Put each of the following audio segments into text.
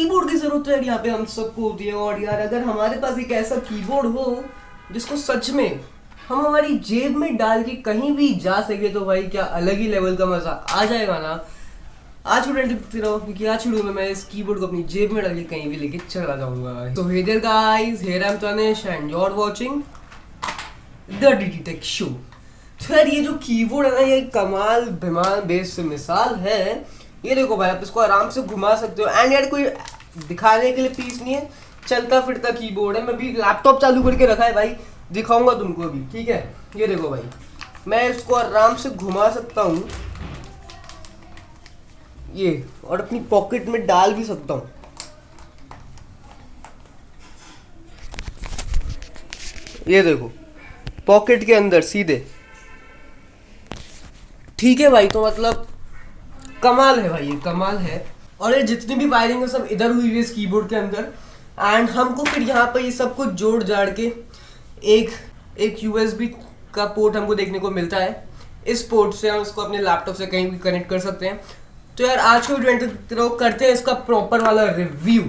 Keyboard की जरूरत है यहाँ पे हम सबको होती है। और यार अगर हमारे पास एक ऐसा कीबोर्ड हो जिसको सच में हम हमारी जेब में डाल के कहीं भी जा सके तो भाई क्या अलग ही लेवल का मजा आ जाएगा ना। आज स्टूडेंट रहो क्योंकि आज शेड्यूल में मैं इस कीबोर्ड को अपनी जेब में डाल के कहीं भी लेके चला जाऊंगा। तो hey there guys, here I am Tanish and you are watching the DT tech show. तो यार ये जो कीबोर्ड है ना, ये कमाल बेमाल बेस मिसाल है। ये देखो भाई, आप इसको आराम से घुमा सकते हो। एंड यार कोई दिखाने के लिए पीस नहीं है, चलता फिरता कीबोर्ड है। मैं भी लैपटॉप चालू करके रखा है भाई, दिखाऊंगा तुमको अभी, ठीक है। ये देखो भाई, मैं इसको आराम से घुमा सकता हूँ ये, और अपनी पॉकेट में डाल भी सकता हूँ। ये देखो, पॉकेट के अंदर सीधे, ठीक है भाई। तो मतलब कमाल है भाई, ये कमाल है। और ये जितनी भी वायरिंग है सब इधर हुई है इस कीबोर्ड के अंदर। एंड हमको फिर यहाँ पर ये सब कुछ जोड़ जाड़ के एक यूएसबी का पोर्ट हमको देखने को मिलता है। इस पोर्ट से हम इसको अपने लैपटॉप से कहीं भी कनेक्ट कर सकते हैं। तो यार आज का वीडियो करते हैं इसका प्रॉपर वाला रिव्यू।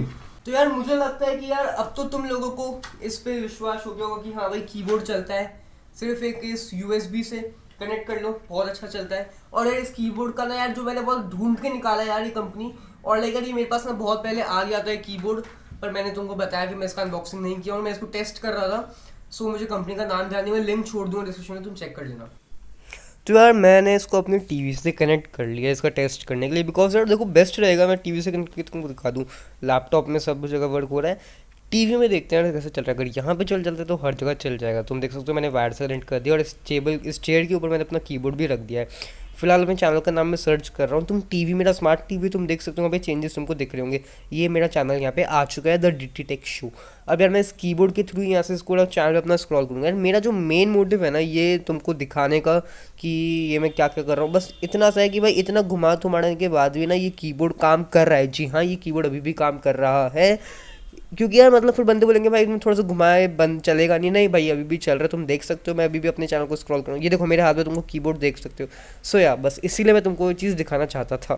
तो यार मुझे लगता है कि यार अब तो तुम लोगों को इस पे विश्वास हो गया होगा कि हाँ भाई कीबोर्ड चलता है। सिर्फ एक इस यूएसबी से कनेक्ट कर लो, बहुत अच्छा चलता है। और यार इस कीबोर्ड का ना यार जो मैंने बहुत ढूंढ के निकाला यार ये कंपनी, और लेकर ये मेरे पास ना बहुत पहले आ गया था ये कीबोर्ड, पर मैंने तुमको बताया कि मैं इसका अनबॉक्सिंग नहीं किया और मैं इसको टेस्ट कर रहा था। सो मुझे कंपनी का नाम ध्यान नहीं, मैं लिंक छोड़ दूंगा डिस्क्रिप्शन में, तुम चेक कर लेना। तो यार मैंने इसको अपनी टीवी से कनेक्ट कर लिया इसका टेस्ट करने के लिए, बिकॉज यार देखो बेस्ट रहेगा मैं टीवी से कनेक्ट करके तुमको दिखा दूँ। लैपटॉप में सब जगह वर्क हो रहा है, टीवी में देखते हैं कैसे चल रहा है। अगर यहाँ पे चल जाता है तो हर जगह चल जाएगा। तुम देख सकते हो मैंने वायर से कनेक्ट कर दिया, और इस चेयर के ऊपर मैंने अपना कीबोर्ड भी रख दिया है। फिलहाल मैं चैनल का नाम मैं सर्च कर रहा हूँ। तुम टीवी, मेरा स्मार्ट टीवी तुम देख सकते हो, वहाँ पे चेंजेस तुमको दिख रहे होंगे। ये मेरा चैनल यहाँ पे आ चुका है, द डीटी टेक शो। अब यार मैं इस कीबोर्ड के थ्रू यहाँ से इसको चैनल अपना स्क्रॉल करूँगा। यार मेरा जो मेन मोटिव है ना ये तुमको दिखाने का कि ये मैं क्या क्या कर रहा हूँ, बस इतना सा है कि भाई इतना घुमा घुमाने के बाद भी ना ये कीबोर्ड काम कर रहा है। जी हाँ, ये कीबोर्ड अभी भी काम कर रहा है। क्योंकि यार मतलब फिर बंदे बोलेंगे भाई तुम थोड़ा सा घुमाए बंद चलेगा नहीं। नहीं भाई, अभी भी चल रहा है, तुम देख सकते हो। मैं अभी भी अपने चैनल को स्क्रॉल करूँ, ये देखो मेरे हाथ में तुमको कीबोर्ड देख सकते हो। सो यार बस इसीलिए मैं तुमको ये चीज़ दिखाना चाहता था।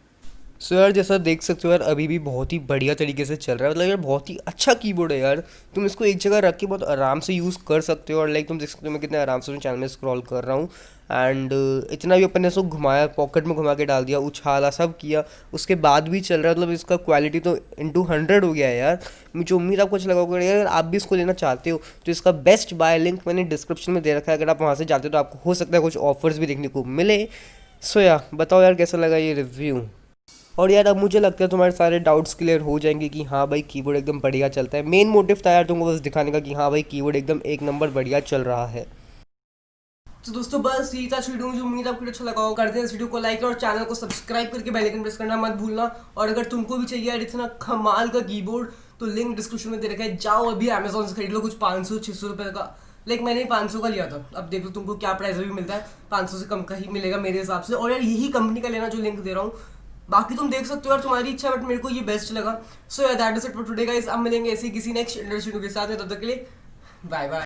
सो यार जैसा देख सकते हो यार अभी भी बहुत ही बढ़िया तरीके से चल रहा है। मतलब यार बहुत ही अच्छा कीबोर्ड है यार। तुम इसको एक जगह रख के बहुत आराम से यूज़ कर सकते हो। और लाइक तुम देख सकते हो मैं कितने आराम से अपने चैनल में स्क्रॉल कर रहा हूँ। एंड इतना भी अपन ने इसको घुमाया, पॉकेट में घुमा के डाल दिया, उछाला सब किया, उसके बाद भी चल रहा है। मतलब इसका क्वालिटी तो इंटू 100 हो गया है यार। मुझे उम्मीद आपको अच्छा लगा होगा। यार आप भी इसको लेना चाहते हो तो इसका बेस्ट बाय लिंक मैंने डिस्क्रिप्शन में दे रखा है। अगर आप वहाँ से जाते हो तो आपको हो सकता है कुछ ऑफर्स भी देखने को मिले। सो यार बताओ यार कैसा लगा ये रिव्यू। और यार अब मुझे लगता है तुम्हारे सारे डाउट्स क्लियर हो जाएंगे कि हाँ भाई कीबोर्ड एकदम बढ़िया चलता है। मेन मोटिव था यार तुमको बस दिखाने का कि हाँ भाई कीबोर्ड एकदम एक नंबर बढ़िया चल रहा है। तो दोस्तों बस यही था वीडियो, मुझे उम्मीद आपको अच्छा लगा होगा। करते हैं इस वीडियो को लाइक और चैनल को सब्सक्राइब करके बेल आइकन प्रेस करना मत भूलना। और अगर तुमको भी चाहिए यार इतना कमाल का कीबोर्ड तो लिंक डिस्क्रिप्शन में दे रखा है, जाओ अभी अमेजोन से खरीद लो कुछ 500-600 रुपये का। लाइक मैंने 500 का लिया था, अब देख लो तुमको क्या प्राइस भी मिलता है। 500 से कम का ही मिलेगा मेरे हिसाब से। और यार यही कंपनी का लेना जो लिंक दे रहा हूँ, बाकी तुम देख सकते हो यार तुम्हारी इच्छा, बट मेरे को ये बेस्ट लगा। सो यार that is it for today guys. अब मिलेंगे ऐसे किसी नेक्स्ट इंटरेस्टिंग के साथ, तब तक के लिए बाय बाय।